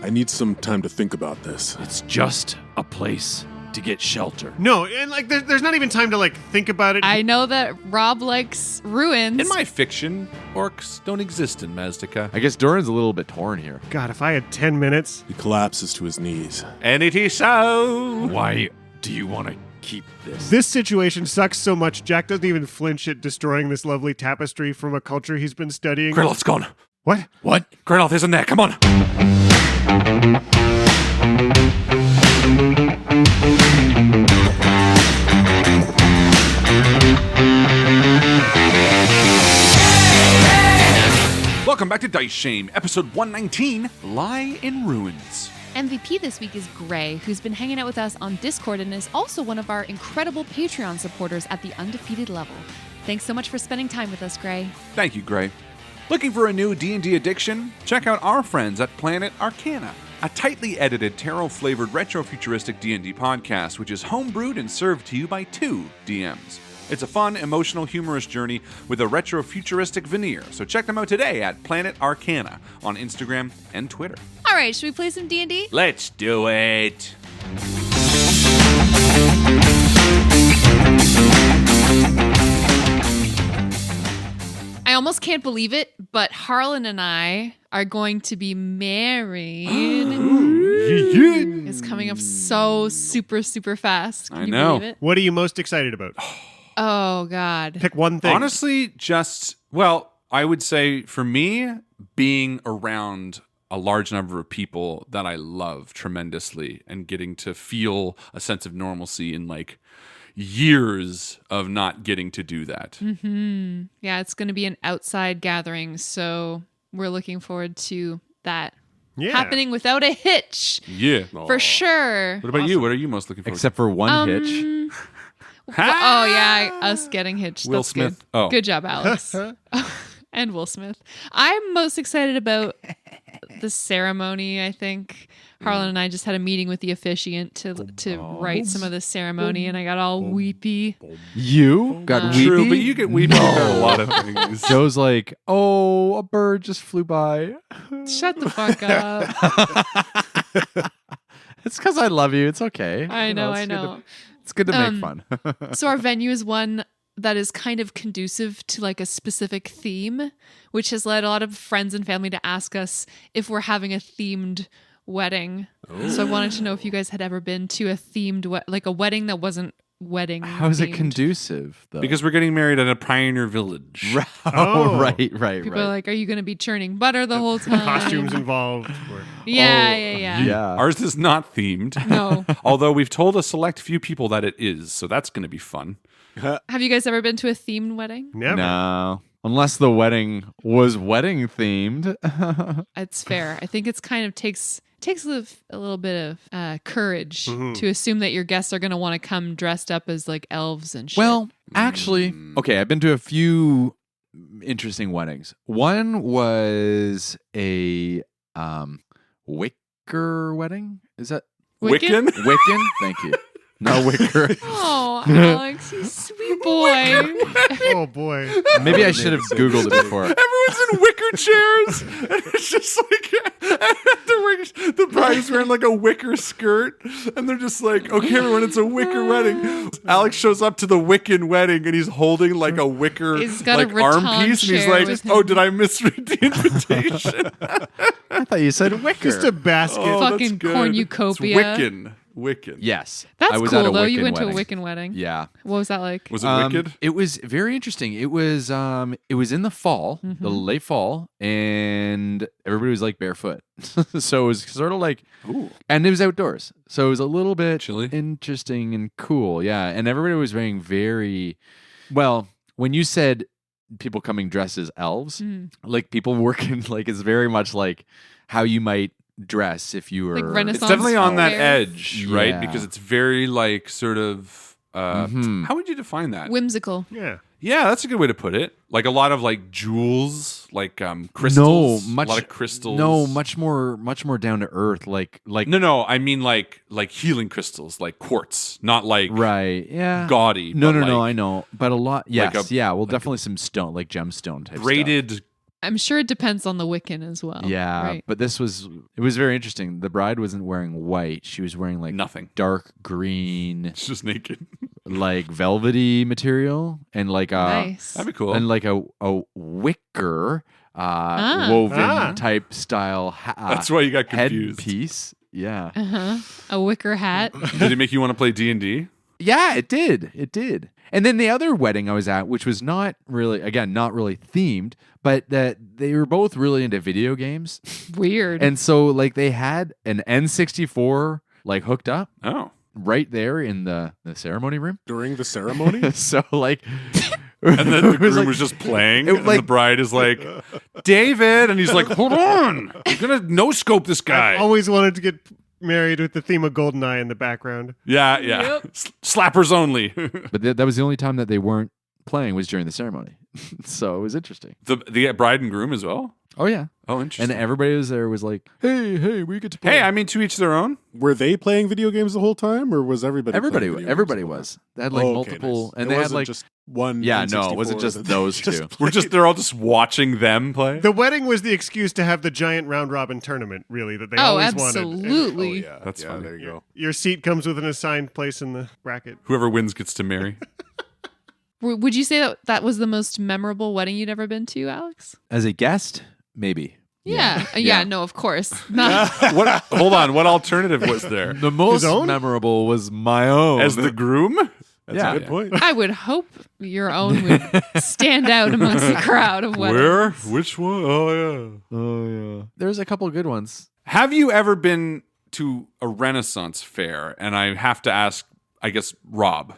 I need some time to think about this. It's just a place to get shelter. No, and like there's not even time to like think about it. I know that Rob likes ruins. In my fiction, orcs don't exist in Mazdaca. I guess Doran's a little bit torn here. God, if I had 10 minutes. He collapses to his knees. And it is so. Why do you want to keep this? This situation sucks so much, Jack doesn't even flinch at destroying this lovely tapestry from a culture he's been studying. Greyloth's gone. What? What? Greyloth isn't there. Come on. Welcome back to Dice Shame, episode 119, Lie in Ruins. MVP this week is Gray, who's been hanging out with us on Discord and is also one of our incredible Patreon supporters at the undefeated level. Thanks so much for spending time with us, Gray. Thank you, Gray. Looking for a new D&D addiction? Check out our friends at Planet Arcana, a tightly edited, tarot-flavored, retro-futuristic D&D podcast, which is homebrewed and served to you by 2 DMs. It's a fun, emotional, humorous journey with a retro-futuristic veneer, so check them out today at Planet Arcana on Instagram and Twitter. All right, should we play some D&D? Let's do it! I almost can't believe it, but Harlan and I are going to be married. It's coming up so super, super fast. Can you believe it? What are you most excited about? Oh, God. Pick one thing. Honestly, I would say for me, being around a large number of people that I love tremendously and getting to feel a sense of normalcy in like years of not getting to do that. Mm-hmm. Yeah, it's going to be an outside gathering, so we're looking forward to that happening without a hitch. Yeah. For sure. What about you? What are you most looking forward Except for one hitch. Oh, yeah, us getting hitched. Will That's Smith. Good. Oh. Good job, Alex. And Will Smith. I'm most excited about the ceremony, I think. Harlan and I just had a meeting with the officiant to write some of the ceremony, and I got all weepy. You got weepy? True, but you get weepy about a lot of things. Joe's like, oh, a bird just flew by. Shut the fuck up. It's because I love you. It's okay. I know. It's good to make fun. So our venue is one that is kind of conducive to like a specific theme, which has led a lot of friends and family to ask us if we're having a themed wedding. So I wanted to know if you guys had ever been to a themed like a wedding that wasn't wedding. How is it themed. conducive though? Because we're getting married at a pioneer village. Right. People are like, are you going to be churning butter the whole time? Costumes involved. Yeah. Ours is not themed. No. Although we've told a select few people that it is, so that's going to be fun. Have you guys ever been to a themed wedding? Never. No. Unless the wedding was wedding themed. It's fair. I think it's kind of takes a little bit of courage to assume that your guests are going to want to come dressed up as like elves and shit. Well, actually, okay, I've been to a few interesting weddings. One was a wicker wedding. Is that Wiccan? Wiccan? Thank you. No wicker. Oh, Alex, you sweet boy. Oh, boy. Maybe I should have Googled it before. Everyone's in wicker chairs, and it's just like the bride is wearing like a wicker skirt, and they're just like, "Okay, everyone, it's a wicker wedding." Alex shows up to the Wiccan wedding, and he's holding like a wicker He's got like a arm rattan piece, and he's chair like, with "Oh, him. did I misread the invitation?" I thought you said wicker. Just a basket. Oh, that's Fucking good. cornucopia. It's Wiccan. Yes. That's I was cool at a though. Wiccan You went wedding. to a Wiccan wedding. Yeah. What was that like? Was it wicked? It was very interesting. It was in the fall, the late fall, and everybody was like barefoot. So it was sort of like, and it was outdoors. So it was a little bit Chilly? interesting and cool. Yeah. And everybody was wearing very, well, when you said people coming dressed as elves, like people working, like it's very much like how you might dress if you were Like Renaissance It's definitely on that fair. edge, right? Yeah. Because it's very like sort of how would you define that? Whimsical. Yeah. Yeah, that's a good way to put it. Like a lot of like jewels, like crystals. No, much a lot of crystals. No, much more down to earth. Like No, I mean like healing crystals, like quartz, not like right, yeah, gaudy. No, but no, like I know, but a lot. Yes, like yeah. Well, definitely some stone, like gemstone type braided I'm sure it depends on the Wiccan as well. Yeah, right? but it was very interesting. The bride wasn't wearing white; she was wearing like Nothing. dark green, It's just naked. like velvety material, and like a Nice. That'd be cool. and like a wicker woven type style. That's why you got confused. Headpiece. Yeah, A wicker hat. Did it make you want to play D&D? yeah, it did. It did. And then the other wedding I was at, which was not really themed, but that they were both really into video games. Weird. And so like they had an N64 like hooked up Oh. right there in the ceremony room. During the ceremony? So like And then the it was groom like- was just playing, it- and like- the bride is like, David, and he's like, hold on, I'm gonna no-scope this guy. I always wanted to get married with the theme of GoldenEye in the background. Yeah. Yep. Slappers only. but that was the only time that they weren't playing was during the ceremony. So it was interesting. the bride and groom as well? Oh yeah. Oh, And interesting. everybody was there was like, hey, we get to play. Hey, I mean, to each their own. Were they playing video games the whole time, or was everybody? everybody playing video games everybody the whole was. They had like time? Oh, okay, multiple nice. and It they had wasn't like just one. Yeah, no, it N64 wasn't just that those they just two. They're all just watching them play. The wedding was the excuse to have the giant round robin tournament, really, that they Oh, always wanted. absolutely. Oh, yeah. That's yeah, funny. There you go. Your seat comes with an assigned place in the bracket. Whoever wins gets to marry. Would you say that was the most memorable wedding you'd ever been to, Alex? as a guest, maybe. Yeah, no, of course. Not, What? Hold on. What alternative was there? The most own? memorable was my own. As the groom? That's Yeah. a good point. I would hope your own would stand out amongst the crowd of weddings. Where? Which one? Oh, yeah. There's a couple of good ones. Have you ever been to a Renaissance fair? And I have to ask, I guess, Rob,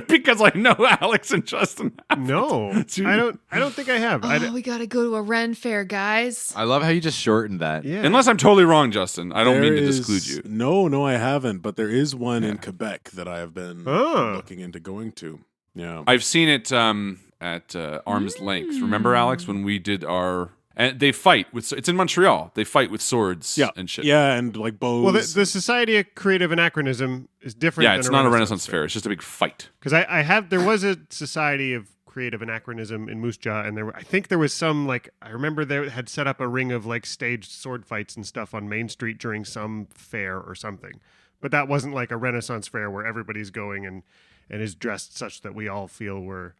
because I know Alex and Justin have. No, I don't think I have. Oh, we gotta go to a Ren fair, guys. I love how you just shortened that. Yeah. Unless I'm totally wrong, Justin. I don't mean to There disclude is- you. No, I haven't. But there is one in Quebec that I have been Oh. looking into going to. Yeah. I've seen it at arm's length. Remember, Alex, when we did our... And they fight with... It's in Montreal. They fight with swords and shit. Yeah, and like bows. Well, the Society of Creative Anachronism is different. Yeah, than it's not a Renaissance fair. It's just a big fight. Because there was a Society of Creative Anachronism in Moose Jaw, and I think there was some I remember they had set up a ring of staged sword fights and stuff on Main Street during some fair or something. But that wasn't like a Renaissance fair where everybody's going and is dressed such that we all feel we're,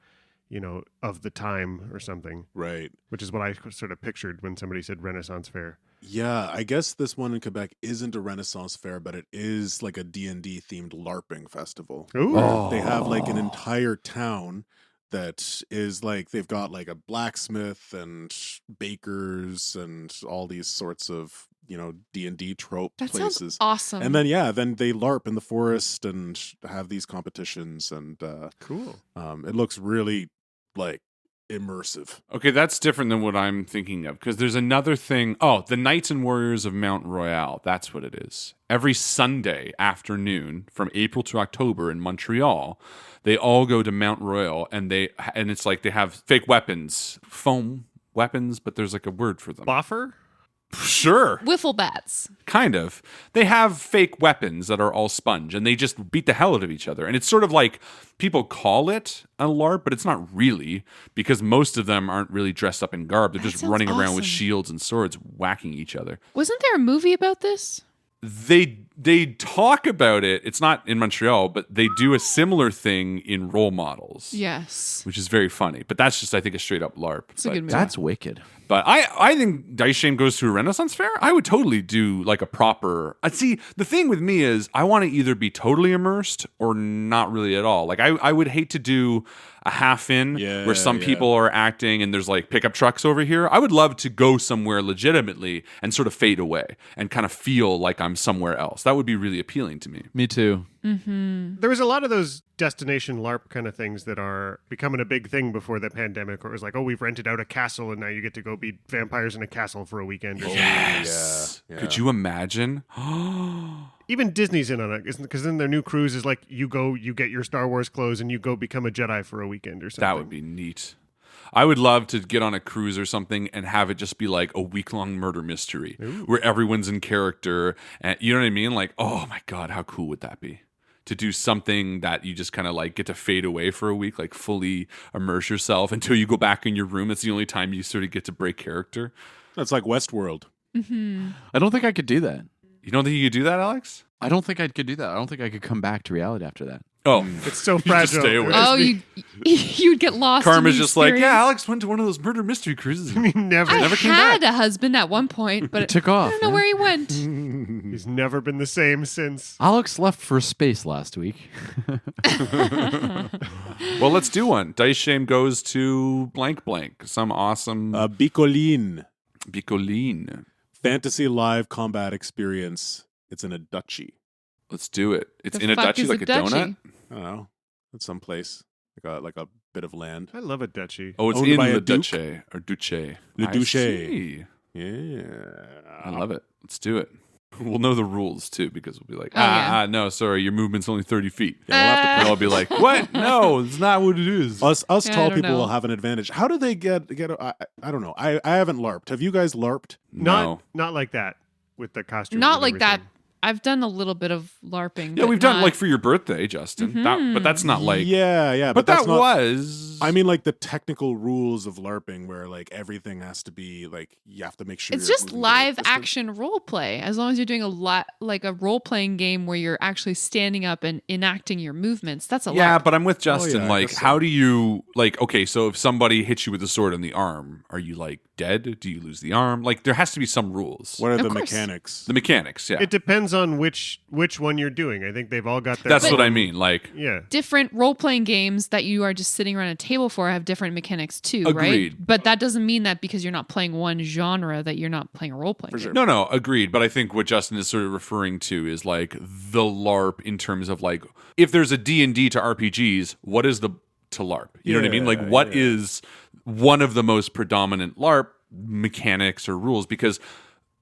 of the time or something. Right. Which is what I sort of pictured when somebody said Renaissance fair. Yeah, I guess this one in Quebec isn't a Renaissance fair, but it is like a D&D themed LARPing festival. Ooh. They have an entire town that is they've got a blacksmith and bakers and all these sorts of D&D trope That places. sounds awesome. And then then they LARP in the forest and have these competitions, and Cool. it looks really immersive. Okay, that's different than what I'm thinking of, because there's another thing. Oh, the Knights and Warriors of Mount Royal. That's what it is. Every Sunday afternoon from April to October in Montreal, they all go to Mount Royal, and it's they have fake weapons, foam weapons, but there's a word for them. Boffer? Sure. Wiffle bats. Kind of. They have fake weapons that are all sponge, and they just beat the hell out of each other. And it's sort of people call it a LARP, but it's not really, because most of them aren't really dressed up in garb. They're That just sounds running around with awesome. shields and swords, whacking each other. Wasn't there a movie about this? They talk about it. It's not in Montreal, but they do a similar thing in Role Models. Yes. Which is very funny. But that's just, I think, a straight up LARP. It's a good movie. That's wicked. But I think Dice Shame goes to a Renaissance fair. I would totally do a proper... See, the thing with me is I want to either be totally immersed or not really at all. I would hate to do a half in where some people are acting and there's pickup trucks over here. I would love to go somewhere legitimately and sort of fade away and kind of feel like I'm somewhere else. That would be really appealing to me. Me too. There was a lot of those destination LARP kind of things that are becoming a big thing before the pandemic, where it was we've rented out a castle and now you get to go be vampires in a castle for a weekend or something. Yes. Yeah. Could you imagine? Even Disney's in on it, because then their new cruise is you go, you get your Star Wars clothes and you go become a Jedi for a weekend or something. That would be neat. I would love to get on a cruise or something and have it just be a week-long murder mystery where everyone's in character. And you know what I mean? Oh my God, how cool would that be? to do something that you just kind of like get to fade away for a week, like fully immerse yourself until you go back in your room. That's the only time you sort of get to break character. That's like Westworld. I don't think I could do that. You don't think you could do that, Alex? I don't think I could do that. I don't think I could come back to reality after that. Oh, It's so You just fragile. stay away. Oh, you'd get lost. in Karma's the just like, experience. yeah, Alex went to one of those murder mystery cruises. He never. I never came had back. a husband at one point, but Took off. I don't know where he went. He's never been the same since. Alex left for space last week. Well, let's do one. Dice Shame goes to blank blank. Some awesome Bicolin. Bicolin. Fantasy live combat experience. It's in a duchy. Let's do it. It's The in a fuck duchy is like a duchy? donut. I don't know. It's someplace. Like a bit of land. I love a duchy. Oh, it's Owned in by the a duke? duce or duce. Le I Duce. see. Yeah. I love it. Let's do it. We'll know the rules too because we'll be like, yeah. no, sorry, your movement's only 30 feet. Yeah, we'll have to And I'll be like, what? No, it's not what it is. Us Yeah, I tall don't people know. will have an advantage. How do they get? I don't know. I haven't LARPed. Have you guys LARPed? No. Not like that with the costume. Not like that. I've done a little bit of LARPing. Yeah, but we've done not- like for your birthday, Justin. But that's not like. yeah, But that's that not, was. I mean, like the technical rules of LARPing, where like everything has to be like you have to make sure It's you're just moving live the distance. action role play. As long as you're doing like a role playing game where you're actually standing up and enacting your movements, that's a Yeah, LARP. but I'm with Justin. yeah, I like, guess so. how do you like? Okay, so if somebody hits you with a sword in the arm, are you like dead? Do you lose the arm? Like, there has to be some rules. What are Of the course. mechanics? The mechanics, yeah. It depends on which one you're doing. I think they've all got their. That's own- what I mean. Like, Yeah. Different role playing games that you are just sitting around a table for have different mechanics too, Agreed. right? But that doesn't mean that because you're not playing one genre that you're not playing a role playing game. no, agreed. But I think what Justin is sort of referring to is like the LARP in terms of like if there's a D&D to RPGs, what is the to LARP? You know what I mean? Like what is one of the most predominant LARP mechanics or rules? Because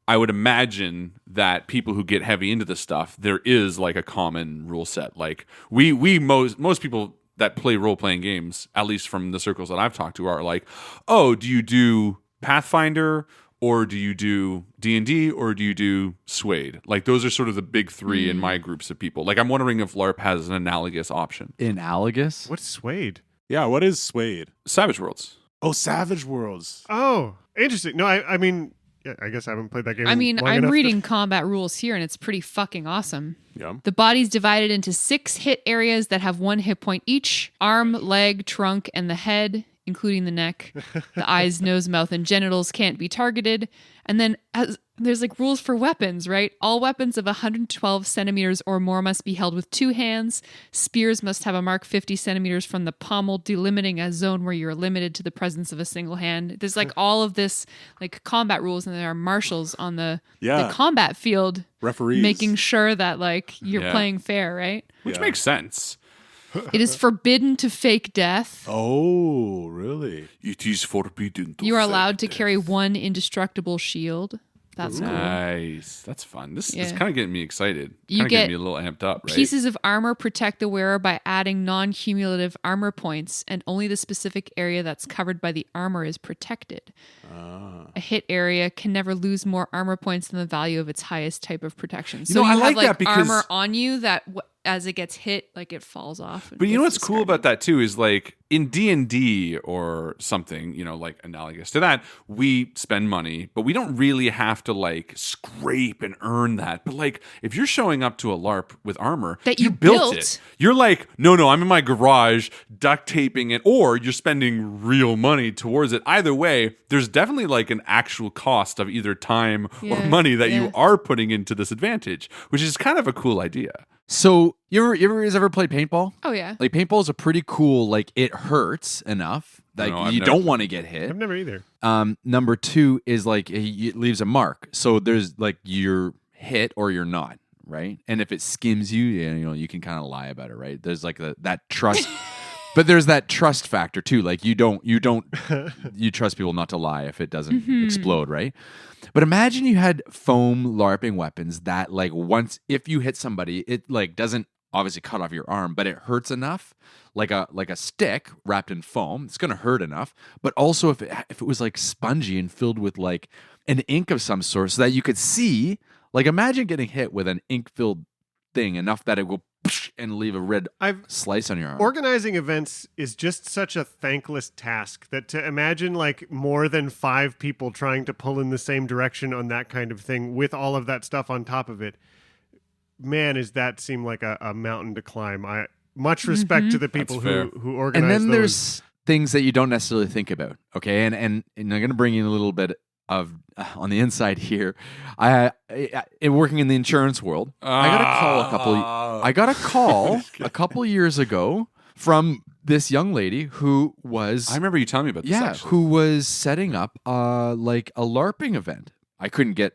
I would imagine that people who get heavy into this stuff, there is like a common rule set. Like most people that play role playing games, at least from the circles that I've talked to, are like, oh, do you do Pathfinder or do you do D&D or do you do Suede? Like those are sort of the big three in my groups of people. Like I'm wondering if LARP has an analogous option. Analogous? What's Suede? Yeah, what is Suede? Savage Worlds. Oh, Savage Worlds. Oh, interesting. No, I mean, yeah, I guess I haven't played that game. I mean, long I'm enough to- reading combat rules here and it's pretty fucking awesome. Yeah. The body's divided into 6 hit areas that have 1 hit point each: arm, leg, trunk, and the head, including the neck. The eyes, nose, mouth, and genitals can't be targeted. And then there's like rules for weapons, right? All weapons of 112 centimeters or more must be held with 2 hands. Spears must have a mark 50 centimeters from the pommel, delimiting a zone where you're limited to the presence of a single hand. There's like all of this like combat rules, and there are marshals on the combat field Referees. making sure that like you're Yeah. playing fair, right? Which Yeah. makes sense. It is forbidden to fake death. Oh, really? It is forbidden to You are fake allowed to death. carry 1 indestructible shield. That's cool. Nice. That's fun. This is Yeah. kind of getting me excited. You Kind of get getting me a little amped up, right? Pieces of armor protect the wearer by adding non-cumulative armor points, and only the specific area that's covered by the armor is protected. A hit area can never lose more armor points than the value of its highest type of protection. So know, I you have like that because- armor on you that as it gets hit, like it falls off. and But you know gets what's cool discarded. about that too is like in D&D or something, you know, like analogous to that, we spend money, but we don't really have to like scrape and earn that. But like if you're showing up to a LARP with armor That you built built. it. You're like, no, I'm in my garage duct taping it, or you're spending real money towards it. Either way, there's definitely like an actual cost of either time or Yeah, money that yeah. you are putting into this advantage, which is kind of a cool idea. So you ever played paintball? Oh yeah. Like paintball is a pretty cool. Like it hurts enough. Like No, I've you never don't want to get hit. I've never either. Number 2 is like it leaves a mark. So there's like you're hit or you're not, right? And if it skims you, you know you can kind of lie about it, right? There's like that trust. But there's that trust factor too. Like you trust people not to lie if it doesn't explode, right? But imagine you had foam LARPing weapons that like once if you hit somebody, it like doesn't obviously cut off your arm, but it hurts enough, like a stick wrapped in foam. It's gonna hurt enough. But also if it was like spongy and filled with like an ink of some sort, so that you could see. Like imagine getting hit with an ink filled thing enough that it will and leave a red I've slice on your arm. Organizing events is just such a thankless task that to imagine like more than 5 people trying to pull in the same direction on that kind of thing with all of that stuff on top of it, man, does that seem like a mountain to climb. I much respect to the people who organize and then those. there's things that you don't necessarily think about. Okay, and I'm going to bring in a little bit of on the inside here. I working in the insurance world, I got a call a couple years ago from this young lady who was I remember you telling me about this. Actually. who was setting up like a LARPing event. I couldn't get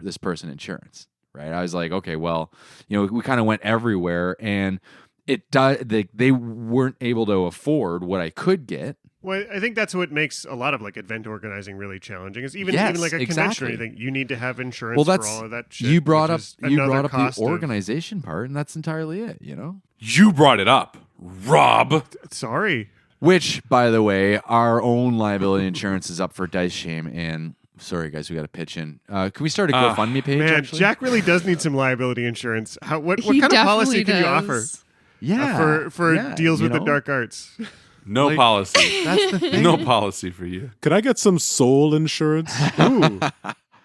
this person insurance, right? I was like, okay, well, we kind of went everywhere, and they weren't able to afford what I could get. Well, I think that's what makes a lot of like event organizing really challenging. Is even like a convention exactly. or anything, you need to have insurance Well, that's for all of that shit. you brought up the organization part, and that's entirely it. You brought it up, Rob. Sorry. Which, by the way, our own liability insurance is up for dice shame. And sorry, guys, we got to pitch in. Can we start a GoFundMe page? Man, actually? Jack really does need some liability insurance. What He kind of policy definitely can you does. offer? Yeah, For deals with the dark arts. No policy. That's the thing. No policy for you. Could I get some soul insurance? Ooh.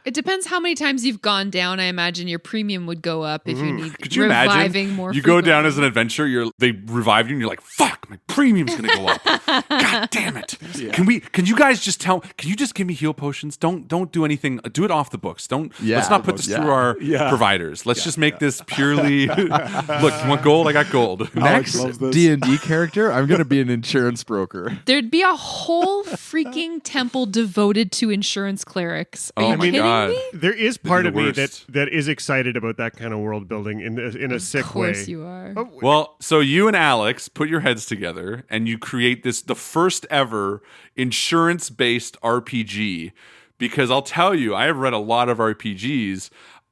It depends how many times you've gone down. I imagine your premium would go up if you need Could you reviving imagine? more You go down frequently. as an adventurer. They revive you, and you're like, "Fuck, my premium's gonna go up." God damn it! Yeah. Can you guys just tell? Can you just give me heal potions? Don't do anything. Do it off the books. Let's not put this through our providers. Let's just make this purely. Look, you want gold? I got gold. Next loves this. D&D character, I'm going to be an insurance broker. There'd be a whole freaking temple devoted to insurance clerics. Are Oh you my kidding God. me? There is They're part the of me worst. that is excited about that kind of world building in a sick way. Of course you are. Oh, Well, so you and Alex put your heads together and you create the first ever insurance-based RPG. Because I'll tell you, I have read a lot of RPGs.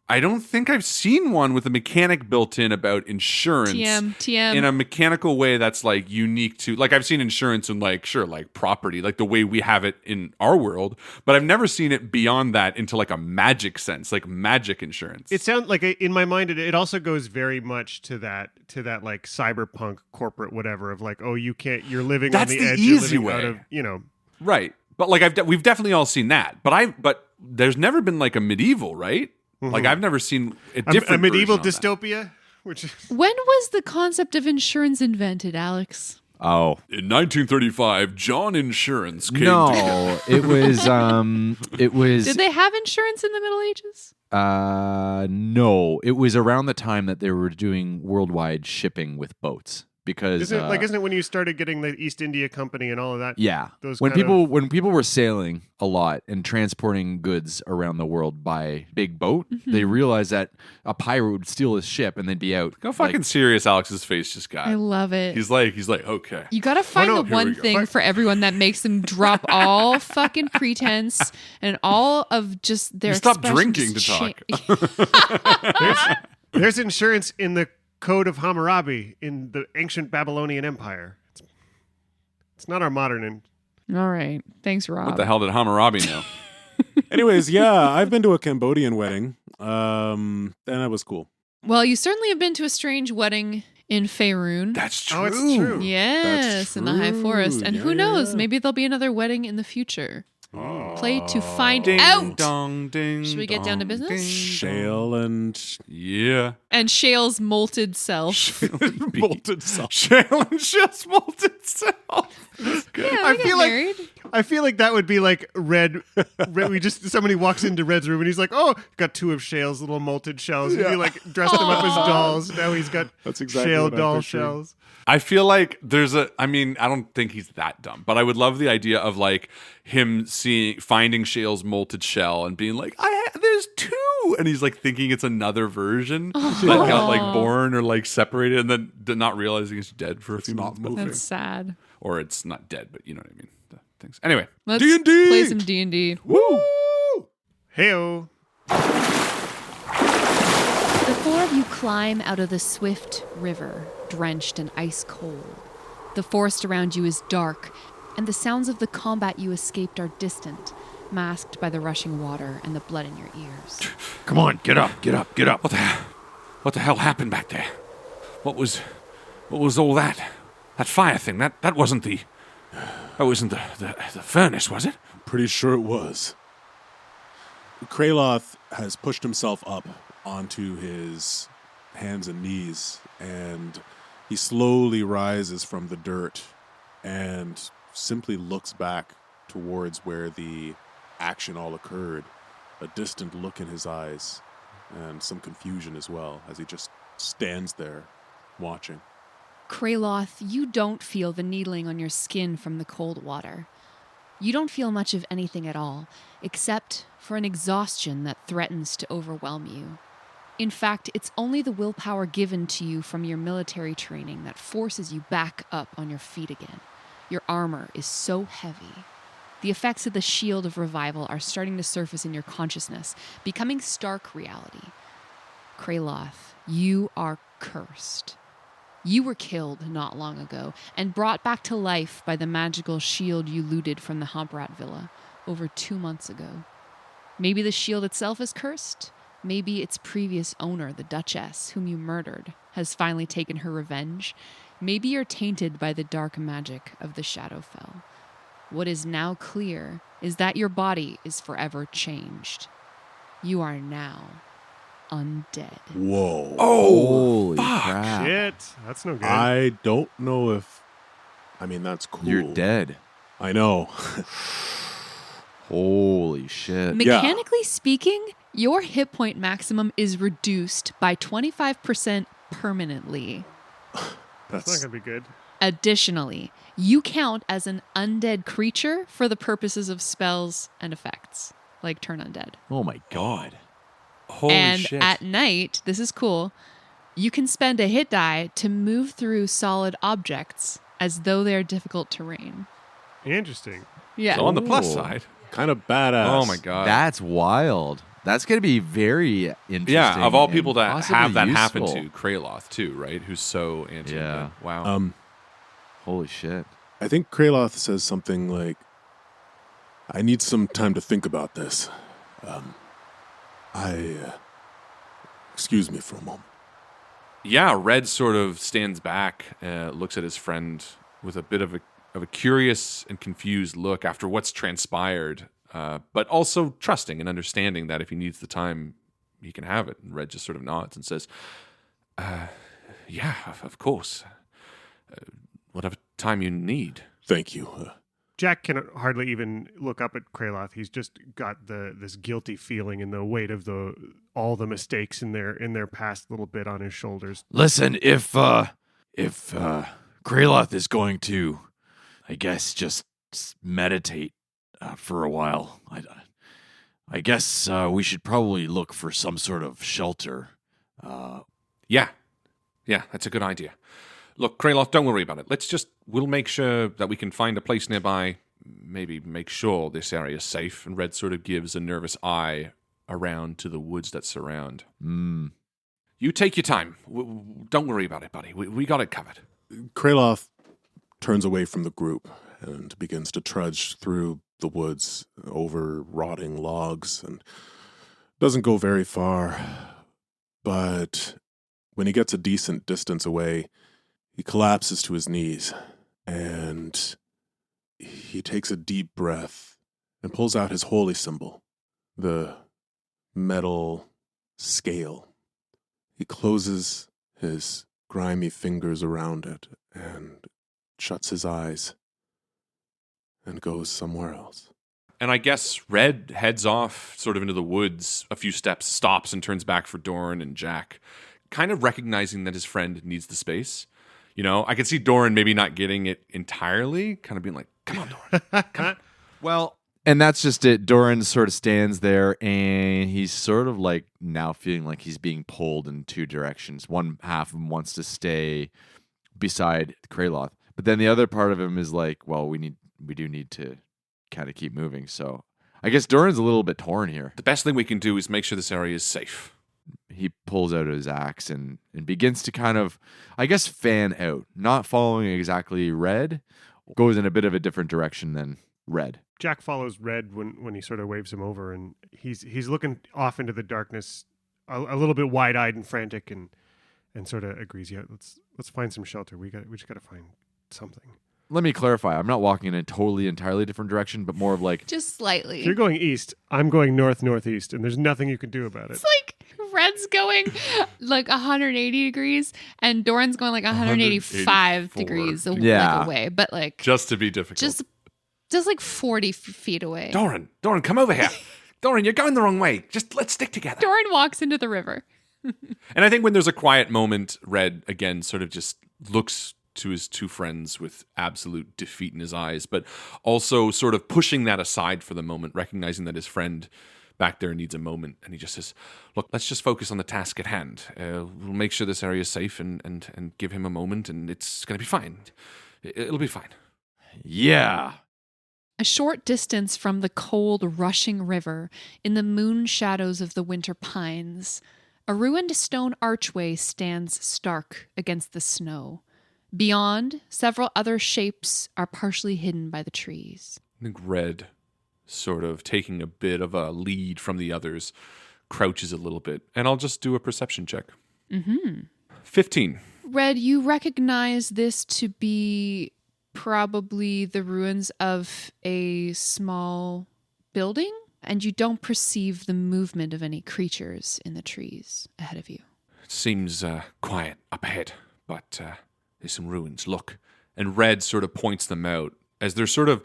I don't think I've seen one with a mechanic built in about insurance TM. in a mechanical way that's like unique to, like, I've seen insurance in like property, like the way we have it in our world, but I've never seen it beyond that into like a magic sense, like magic insurance. It sounds like in my mind it also goes very much to that like cyberpunk corporate whatever of like, oh, you're living That's on the the edge, easy you're living way. out of Right. But like we've definitely all seen that. But there's never been like a medieval, right? Like I've never seen a different a medieval version of that. dystopia, which When was the concept of insurance invented, Alex? Oh. In 1935, John Insurance came No, together. it was Did they have insurance in the Middle Ages? no, it was around the time that they were doing worldwide shipping with boats because isn't it when you started getting the East India Company and all of that? yeah, Those when kind people were sailing a lot and transporting goods around the world by big boat, they realized that a pirate would steal his ship and they'd be out. How fucking serious Alex's face just got. I love it. He's like, okay. You gotta find no, the here one we go. thing for everyone that makes them drop all fucking pretense and all of just their You stop expression drinking just to talk. There's insurance in the Code of Hammurabi in the ancient Babylonian Empire. It's not our modern. All right. Thanks, Rob. What the hell did Hammurabi know? Anyways, yeah, I've been to a Cambodian wedding, and that was cool. Well, you certainly have been to a strange wedding in Faerun. That's true. Oh, it's true. Yes, That's in the High true. Forest. And Yeah, who knows? yeah. Maybe there'll be another wedding in the future. Play to find Ding out. dong, ding. Should we get down to dong, business? ding, Shale and Yeah. And Shale's molted self. molted salt. Shale and Shale's molten self. Yeah, I we get feel like- married. I feel like that would be like Red. We just somebody walks into Red's room and he's like, "Oh, got 2 of Shale's little molted shells." And he like dressed them up as dolls. Now he's got That's exactly Shale what I'm doll picturing. shells. I feel like I don't think he's that dumb, but I would love the idea of like him finding Shale's molted shell and being like, there's 2. And he's like thinking it's another version that got like born or like separated and then not realizing it's dead for a few months. But- That's sad. Or it's not dead, but you know what I mean. The things. Anyway. Let's D&D. play some D&D. Woo! Heyo. The 4 of you climb out of the swift river, drenched and ice cold. The forest around you is dark, and the sounds of the combat you escaped are distant, masked by the rushing water and the blood in your ears. Come on, get up. What the hell happened back there? What was What was all that? That fire thing? That wasn't the furnace, was it? Pretty sure it was. Kraloth has pushed himself up onto his hands and knees, and he slowly rises from the dirt and simply looks back towards where the action all occurred, a distant look in his eyes and some confusion as well as he just stands there watching. Kraloth, you don't feel the needling on your skin from the cold water. You don't feel much of anything at all, except for an exhaustion that threatens to overwhelm you. In fact, it's only the willpower given to you from your military training that forces you back up on your feet again. Your armor is so heavy. The effects of the shield of revival are starting to surface in your consciousness, becoming stark reality. Kraloth, you are cursed. You were killed not long ago and brought back to life by the magical shield you looted from the Homprat Villa over 2 months ago. Maybe the shield itself is cursed. Maybe its previous owner, the Duchess, whom you murdered, has finally taken her revenge. Maybe you're tainted by the dark magic of the Shadowfell. What is now clear is that your body is forever changed. You are now undead. Whoa. Holy fuck. crap. Shit, that's no good. I don't know if... I mean, that's cool. You're dead. I know. Holy shit. Mechanically speaking, your hit point maximum is reduced by 25% permanently. That's not going to be good. Additionally, you count as an undead creature for the purposes of spells and effects, like turn undead. Oh my god. Holy and shit. at night, this is cool, you can spend a hit die to move through solid objects as though they are difficult terrain. Interesting. Yeah. So on the plus Ooh. side. Kind of badass. Oh my god. That's wild. That's going to be very interesting. Yeah, of all and people to possibly have that happen useful. to, Kraloth too, right? Who's so anti. Yeah. Wow. Holy shit. I think Kraloth says something like, I need some time to think about this. Excuse me for a moment. Yeah, Red sort of stands back, looks at his friend with a bit of a curious and confused look after what's transpired, but also trusting and understanding that if he needs the time, he can have it. And Red just sort of nods and says, yeah, of course. Whatever time you need. Thank you. Jack can hardly even look up at Kraloth. He's just got this guilty feeling and the weight of all the mistakes in their past little bit on his shoulders. Listen, if Kraloth is going to, I guess, just meditate for a while, I guess we should probably look for some sort of shelter. Yeah, that's a good idea. Look, Kraloth, don't worry about it. We'll make sure that we can find a place nearby, maybe make sure this area is safe. And Red sort of gives a nervous eye around to the woods that surround. You take your time. Don't worry about it, buddy. We got it covered. Kraloth turns away from the group and begins to trudge through the woods over rotting logs and doesn't go very far. But when he gets a decent distance away, he collapses to his knees and he takes a deep breath and pulls out his holy symbol, the metal scale. He closes his grimy fingers around it and shuts his eyes and goes somewhere else. And I guess Red heads off sort of into the woods a few steps, stops and turns back for Doran and Jack, kind of recognizing that his friend needs the space. You know, I could see Doran maybe not getting it entirely, kind of being like, come on, Doran. Come on. Well, and that's just it. Doran sort of stands there and he's sort of like now feeling like he's being pulled in two directions. One half of him wants to stay beside Kraloth, but then the other part of him is like, well, we do need to kind of keep moving. So I guess Doran's a little bit torn here. The best thing we can do is make sure this area is safe. He pulls out his axe and begins to kind of, I guess, fan out, not following exactly Red, goes in a bit of a different direction than Red. Jack follows Red when he sort of waves him over, and he's looking off into the darkness, a little bit wide-eyed and frantic, and and sort of agrees. Yeah, let's find some shelter. We just got to find something. Let me clarify. I'm not walking in a totally, entirely different direction, but more of like, Just slightly. If you're going east, I'm going northeast, and there's nothing you can do about it. It's like Red's going like 180 degrees and Doran's going like 185 degrees Yeah. away, but like Just to be difficult. just like 40 feet away. Doran, come over here. Doran, you're going the wrong way. Just let's stick together. Doran walks into the river. And I think when there's a quiet moment, Red, again, sort of just looks to his two friends with absolute defeat in his eyes, but also sort of pushing that aside for the moment, recognizing that his friend back there needs a moment. And he just says, look, let's just focus on the task at hand. We'll make sure this area is safe and give him a moment, and it's going to be fine. It'll be fine. Yeah. A short distance from the cold, rushing river, in the moon shadows of the winter pines, a ruined stone archway stands stark against the snow. Beyond, several other shapes are partially hidden by the trees. I think Red, sort of taking a bit of a lead from the others, crouches a little bit. And I'll just do a perception check. 15. Red, you recognize this to be probably the ruins of a small building, and you don't perceive the movement of any creatures in the trees ahead of you. It seems quiet up ahead, but there's some ruins. Look. And Red sort of points them out as they're sort of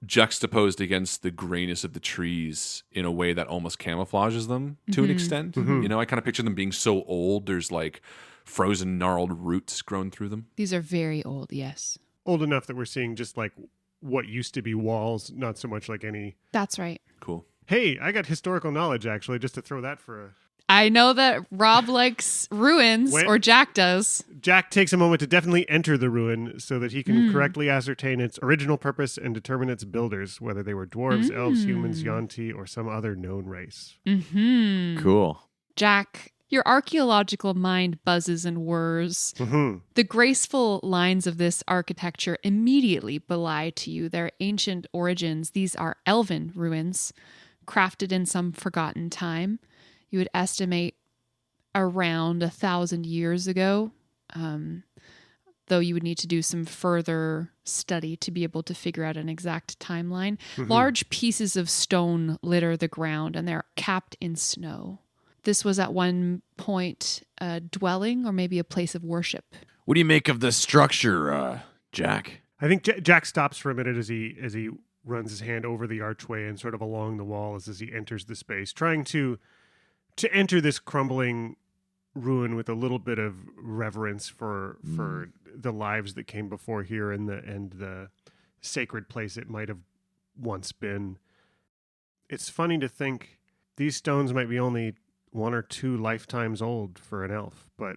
juxtaposed against the grayness of the trees in a way that almost camouflages them to an extent. You know, I kind of picture them being so old, there's like frozen, gnarled roots grown through them. These are very old, yes. Old enough that we're seeing just like what used to be walls, not so much like any. That's right. Cool. Hey, I got historical knowledge actually, just to throw that for a. I know that Rob likes ruins, When- or Jack does. Jack takes a moment to definitely enter the ruin so that he can correctly ascertain its original purpose and determine its builders, whether they were dwarves, elves, humans, Yuan-ti, or some other known race. cool. Jack, your archaeological mind buzzes and whirs. The graceful lines of this architecture immediately belie to you their ancient origins. These are elven ruins, crafted in some forgotten time. You would estimate around 1,000 years ago, though you would need to do some further study to be able to figure out an exact timeline. Large pieces of stone litter the ground, and they're capped in snow. This was at one point a dwelling or maybe a place of worship. What do you make of the structure, Jack? I think Jack stops for a minute as he runs his hand over the archway and sort of along the walls as he enters the space, trying to enter this crumbling ruin with a little bit of reverence for the lives that came before here and the sacred place it might have once been. It's funny to think these stones might be only 1 or 2 lifetimes old for an elf, but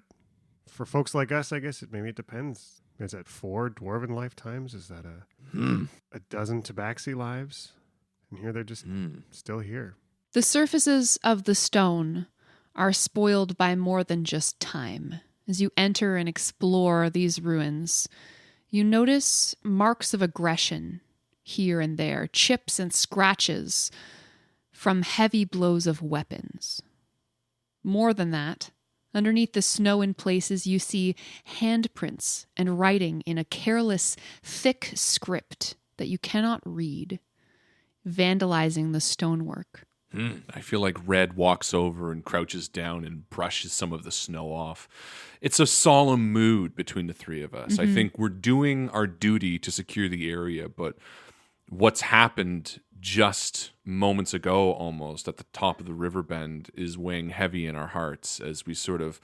for folks like us, I guess maybe it depends. Is that 4 dwarven lifetimes? Is that a dozen tabaxi lives? And here they're just still here. The surfaces of the stone are spoiled by more than just time. As you enter and explore these ruins, you notice marks of aggression here and there, chips and scratches from heavy blows of weapons. More than that, underneath the snow in places, you see handprints and writing in a careless, thick script that you cannot read, vandalizing the stonework. I feel like Red walks over and crouches down and brushes some of the snow off. It's a solemn mood between the three of us. I think we're doing our duty to secure the area, but what's happened just moments ago almost at the top of the river bend is weighing heavy in our hearts as we sort of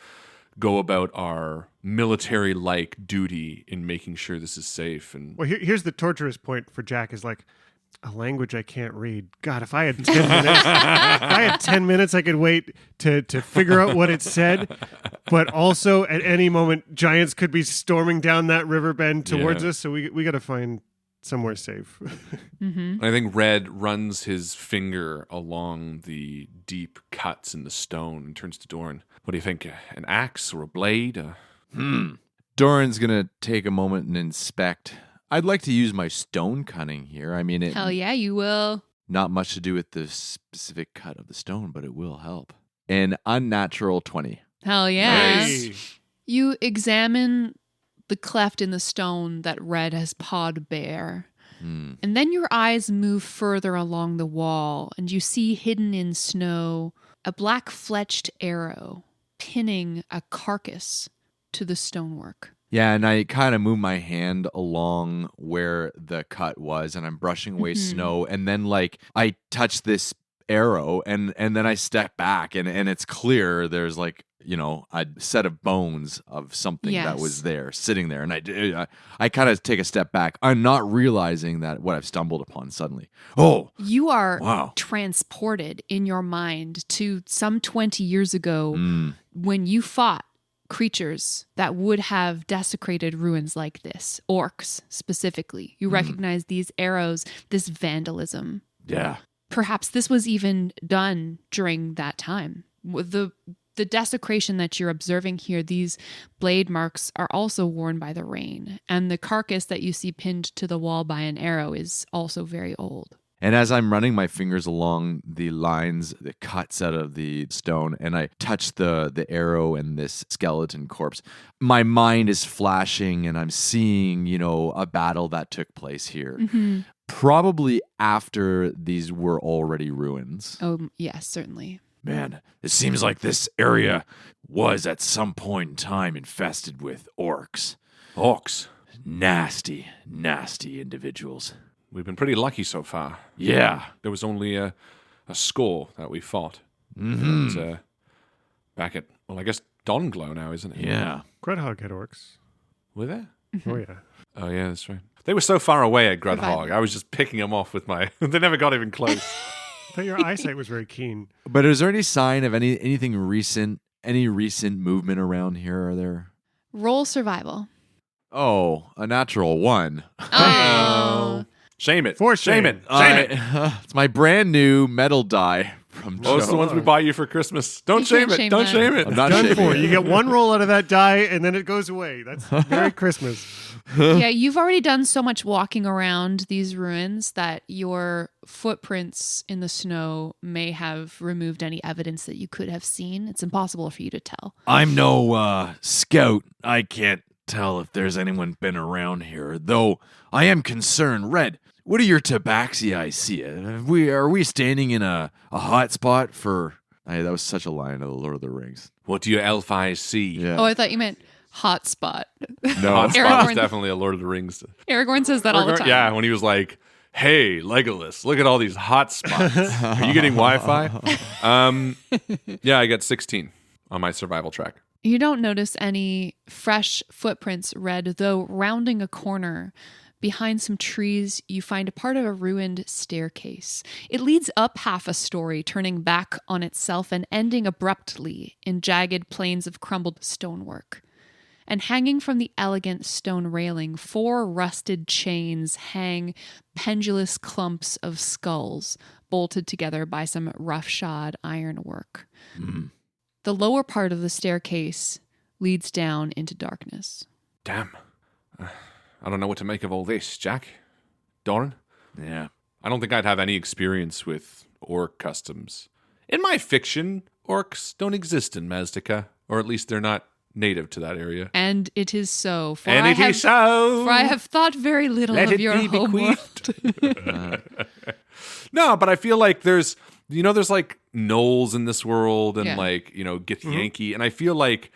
go about our military-like duty in making sure this is safe. And Well, here's the torturous point for Jack is like, a language I can't read. God, if I had 10 minutes, I could wait to figure out what it said. But also, at any moment, giants could be storming down that river bend towards us. So we got to find somewhere safe. I think Red runs his finger along the deep cuts in the stone and turns to Doran. What do you think? An axe or a blade? Doran's going to take a moment and inspect. I'd like to use my stone cutting here. I mean, Hell yeah, you will. not much to do with the specific cut of the stone, but it will help. An unnatural 20. Hell yeah. Hey. You examine the cleft in the stone that Red has pawed bare. And then your eyes move further along the wall, and you see hidden in snow a black fletched arrow pinning a carcass to the stonework. Yeah, and I kind of move my hand along where the cut was, and I'm brushing away snow, and then like I touch this arrow, and then I step back, and it's clear there's like, you know, a set of bones of something that was there, sitting there, and I kind of take a step back. I'm not realizing that what I've stumbled upon suddenly. Oh, You are wow. transported in your mind to some 20 years ago when you fought creatures that would have desecrated ruins like this, orcs specifically. You recognize these arrows, this vandalism. Yeah. Perhaps this was even done during that time. The desecration that you're observing here, these blade marks are also worn by the rain, and the carcass that you see pinned to the wall by an arrow is also very old. And as I'm running my fingers along the lines, the cuts out of the stone, and I touch the arrow and this skeleton corpse, my mind is flashing, and I'm seeing, you know, a battle that took place here. Probably after these were already ruins. Oh, yes, certainly. Man, it seems like this area was at some point in time infested with orcs. Orcs. Nasty, nasty individuals. We've been pretty lucky so far. Yeah. There was only a score that we fought. Back at, well, I guess Donglow now, isn't it? Yeah. Grudhog had orcs. Were there? Oh, yeah. Oh, yeah, that's right. They were so far away at Grudhog. Survival. I was just picking them off with my... They never got even close. I thought your eyesight was very keen. But is there any sign of anything recent, any recent movement around here? Are there? Roll survival. Oh, a natural 1. Oh. Shame it. For shame shame. it. Shame it. It's my brand new metal die from Those are the Joe. ones we buy you for Christmas. Don't You shame can't it. shame Don't them. shame it. I'm not Done shaming for. it. You get one roll out of that die, and then it goes away. That's Merry Christmas. Yeah, you've already done so much walking around these ruins that your footprints in the snow may have removed any evidence that you could have seen. It's impossible for you to tell. I'm no scout. I can't tell if there's anyone been around here, though I am concerned. Red, what are your tabaxi I see? Are we standing in a hot spot for... That was such a line of the Lord of the Rings. What do your elf eyes see? Yeah. Oh, I thought you meant hotspot. No. Hot spot is Aragorn- definitely a Lord of the Rings. Aragorn says that all the time. Yeah, when he was like, hey, Legolas, look at all these hot spots. Are you getting Wi-Fi? Yeah, I got 16 on my survival track. You don't notice any fresh footprints, Red, though rounding a corner behind some trees, you find a part of a ruined staircase. It leads up half a story, turning back on itself and ending abruptly in jagged planes of crumbled stonework. And hanging from the elegant stone railing, 4 rusted chains hang pendulous clumps of skulls bolted together by some roughshod ironwork. The lower part of the staircase leads down into darkness. Damn. I don't know what to make of all this, Jack. Doran? Yeah. I don't think I'd have any experience with orc customs. In my fiction, orcs don't exist in Mazdaca, or at least they're not native to that area. And it is so. For And I it have, is so. For I have thought very little Let of it your be homeworld. No, but I feel like there's like gnolls in this world and Yeah. like, Githyanki. And I feel like,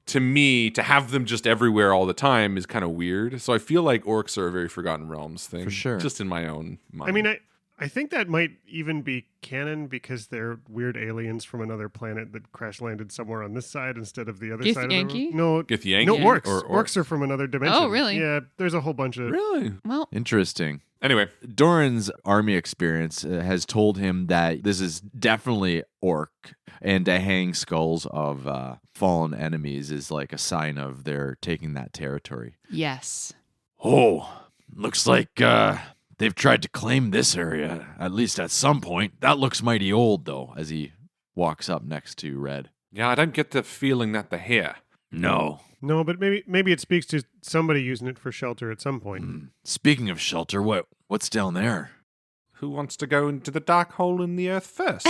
to me, to have them just everywhere all the time is kind of weird. So I feel like orcs are a very Forgotten Realms thing. For sure. Just in my own mind. I mean, I think that might even be canon because they're weird aliens from another planet that crash landed somewhere on this side instead of the other side of the Githyanki? world. No, Githyanki? no orcs. Or Orcs are from another dimension. Oh, really? Yeah, there's a whole bunch of... Really? Well, Interesting. Anyway, Doran's army experience has told him that this is definitely orc, and to hang skulls of fallen enemies is like a sign of their taking that territory. yes. Oh, looks like they've tried to claim this area, at least at some point. That looks mighty old, though, as he walks up next to Red. yeah, I don't get the feeling that they're here. No. No, but maybe it speaks to somebody using it for shelter at some point. Speaking of shelter, what's down there? who wants to go into the dark hole in the earth first?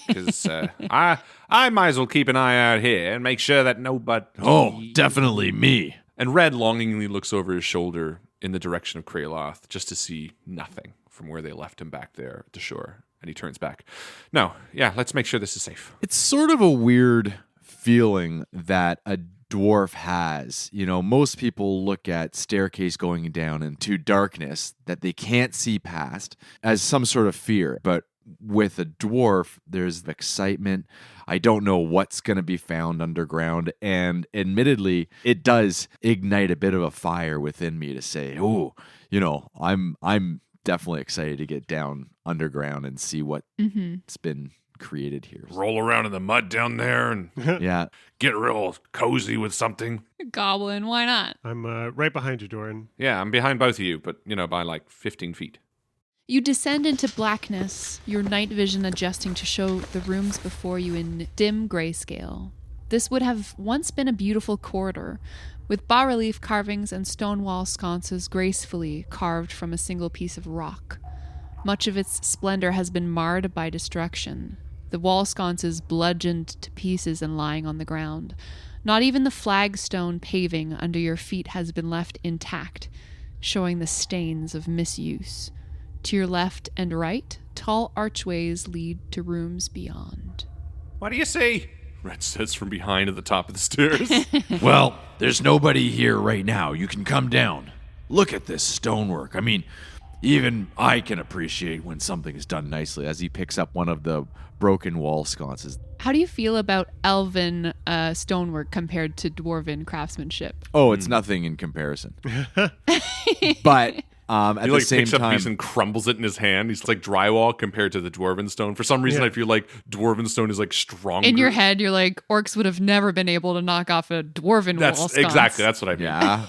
Because I might as well keep an eye out here and make sure that nobody... Oh, definitely me. And Red longingly looks over his shoulder in the direction of Kraloth just to see nothing from where they left him back there at the shore. And he turns back. No, yeah, let's make sure this is safe. It's sort of a weird feeling that a dwarf has. You know, most people look at staircase going down into darkness that they can't see past as some sort of fear. But with a dwarf, there's excitement. I don't know what's going to be found underground. And admittedly, it does ignite a bit of a fire within me to say, oh, you know, I'm definitely excited to get down underground and see what's been created here. Roll around in the mud down there and Yeah. get real cozy with something. Goblin, why not? I'm right behind you, Doran. Yeah, I'm behind both of you, but, you know, by like 15 feet. You descend into blackness, your night vision adjusting to show the rooms before you in dim grayscale. This would have once been a beautiful corridor, with bas-relief carvings and stone wall sconces gracefully carved from a single piece of rock. Much of its splendor has been marred by destruction, the wall sconces bludgeoned to pieces and lying on the ground. Not even the flagstone paving under your feet has been left intact, showing the stains of misuse. To your left and right, tall archways lead to rooms beyond. What do you see? Red says from behind at the top of the stairs. Well, there's nobody here right now. You can come down. Look at this stonework. I mean, even I can appreciate when something is done Nicely as he picks up one of the broken wall sconces. How do you feel about elven stonework compared to dwarven craftsmanship? Oh, it's nothing in comparison. But at He the like same picks up a time, piece and crumbles it in his hand. He's like drywall compared to the dwarven stone. For some reason, Yeah. I feel like dwarven stone is like stronger. In your head, you're like, orcs would have never been able to knock off a dwarven wall sconce. That's what I mean. yeah.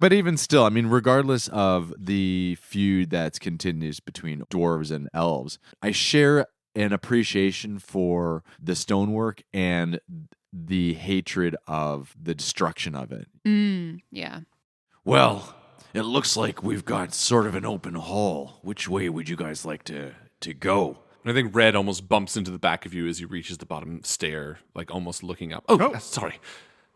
But even still, I mean, regardless of the feud that's continues between dwarves and elves, I share an appreciation for the stonework and the hatred of the destruction of it. Yeah. Well, it looks like we've got sort of an open hall. Which way would you guys like to go? And I think Red almost bumps into the back of you as he reaches the bottom stair, like almost looking up. Oh. Sorry.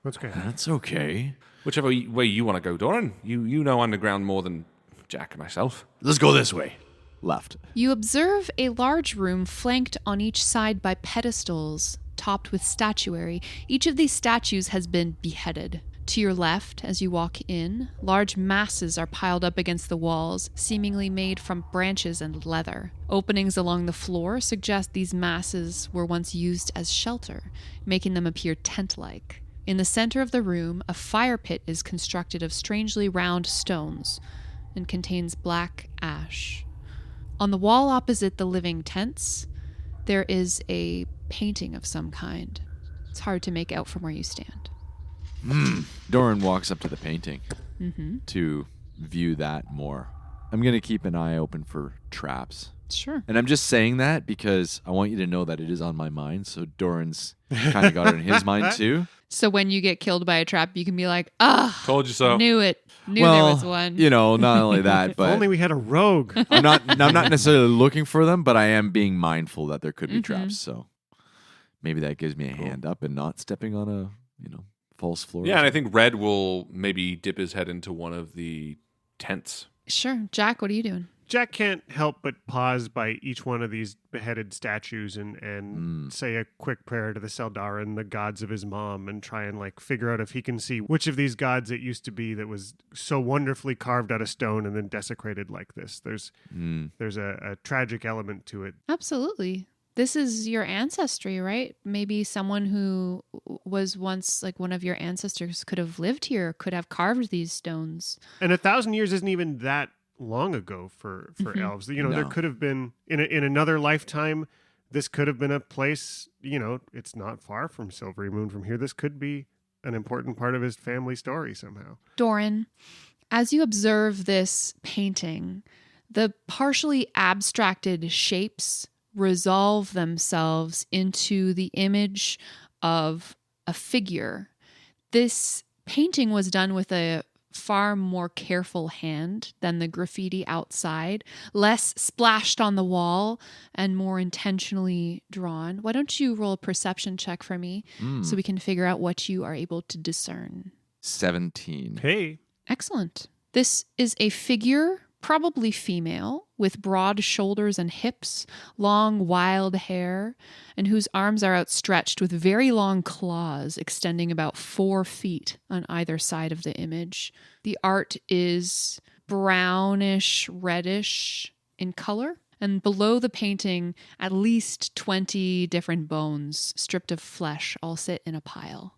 What's going on? That's okay. Whichever way you want to go, Doran. You know underground more than Jack and myself. Let's go this way. Left. You observe a large room flanked on each side by pedestals topped with statuary. Each of these statues has been beheaded. To your left, as you walk in, large masses are piled up against the walls, seemingly made from branches and leather. Openings along the floor suggest these masses were once used as shelter, making them appear tent-like. In the center of the room, a fire pit is constructed of strangely round stones and contains black ash. On the wall opposite the living tents, there is a painting of some kind. It's hard to make out from where you stand. Doran walks up to the painting to view that more. I'm going to keep an eye open for traps. Sure. And I'm just saying that because I want you to know that it is on my mind. So Doran's kind of got it in his mind too. So when you get killed by a trap, you can be like, Told you so. knew it. Knew there was one. You know, not only that, If but only we had a rogue. I'm not necessarily looking for them, but I am being mindful that there could be traps. So maybe that gives me a hand up and not stepping on a, false floor. Yeah, and I think Red will maybe dip his head into one of the tents. Sure. Jack, what are you doing? Jack can't help but pause by each one of these beheaded statues and say a quick prayer to the Seldarin, the gods of his mom, and try and figure out if he can see which of these gods it used to be that was so wonderfully carved out of stone and then desecrated like this. There's a tragic element to it. Absolutely. This is your ancestry, right? Maybe someone who was once one of your ancestors could have lived here, could have carved these stones. And 1,000 years isn't even that long ago for elves. There could have been in another lifetime, this could have been a place, it's not far from Silvery Moon from here. This could be an important part of his family story somehow. Doran, as you observe this painting, the partially abstracted shapes resolve themselves into the image of a figure. This painting was done with a far more careful hand than the graffiti outside, less splashed on the wall and more intentionally drawn. Why don't you roll a perception check for me so we can figure out what you are able to discern? 17. Hey. Excellent. This is a figure, probably female, with broad shoulders and hips, long wild hair, and whose arms are outstretched with very long claws extending about 4 feet on either side of the image. The art is brownish, reddish in color, and below the painting, at least 20 different bones stripped of flesh all sit in a pile.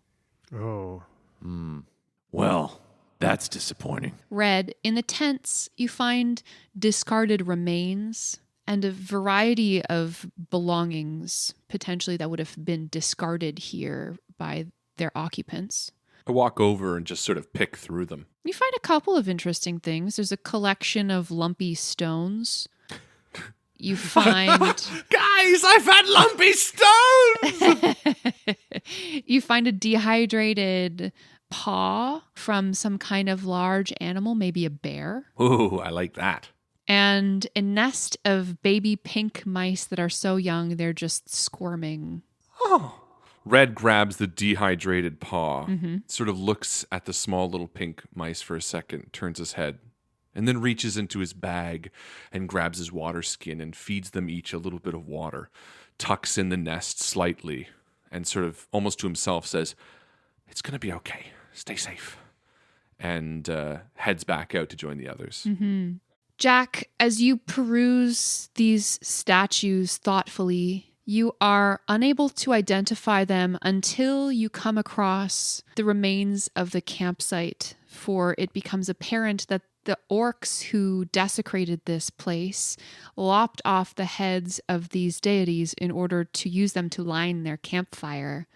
Oh. Well, that's disappointing. Red, in the tents, you find discarded remains and a variety of belongings, potentially that would have been discarded here by their occupants. I walk over and just sort of pick through them. You find a couple of interesting things. There's a collection of lumpy stones. You find... Guys, I've had lumpy stones! You find a dehydrated paw from some kind of large animal, maybe a bear. Ooh, I like that. And a nest of baby pink mice that are so young they're just squirming. Oh. Red grabs the dehydrated paw, sort of looks at the small little pink mice for a second, turns his head, and then reaches into his bag and grabs his water skin and feeds them each a little bit of water, tucks in the nest slightly, and sort of almost to himself says, "It's going to be okay. Stay safe." And heads back out to join the others. Jack, as you peruse these statues thoughtfully, you are unable to identify them until you come across the remains of the campsite, for it becomes apparent that the orcs who desecrated this place lopped off the heads of these deities in order to use them to line their campfire.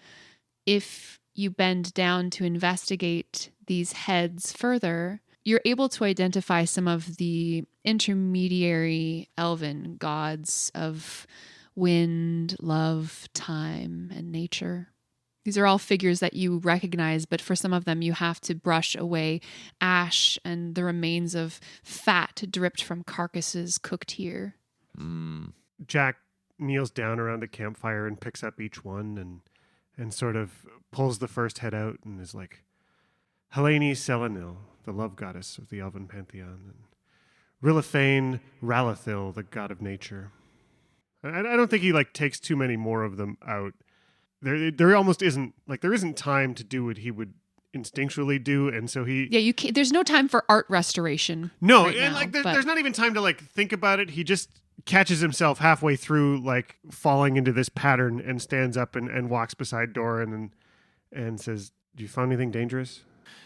If you bend down to investigate these heads further, you're able to identify some of the intermediary elven gods of wind, love, time, and nature. These are all figures that you recognize, but for some of them you have to brush away ash and the remains of fat dripped from carcasses cooked here. Jack kneels down around the campfire and picks up each one and sort of pulls the first head out and is like, Helene Selenil, the love goddess of the elven pantheon, and Rilithane Ralathil, the god of nature. I don't think he takes too many more of them out. There almost isn't there isn't time to do what he would instinctually do, and so he you can't, there's no time for art restoration. No, right and now, there's not even time to think about it. He just catches himself halfway through falling into this pattern and stands up and walks beside Doran and says, "Do you find anything dangerous?"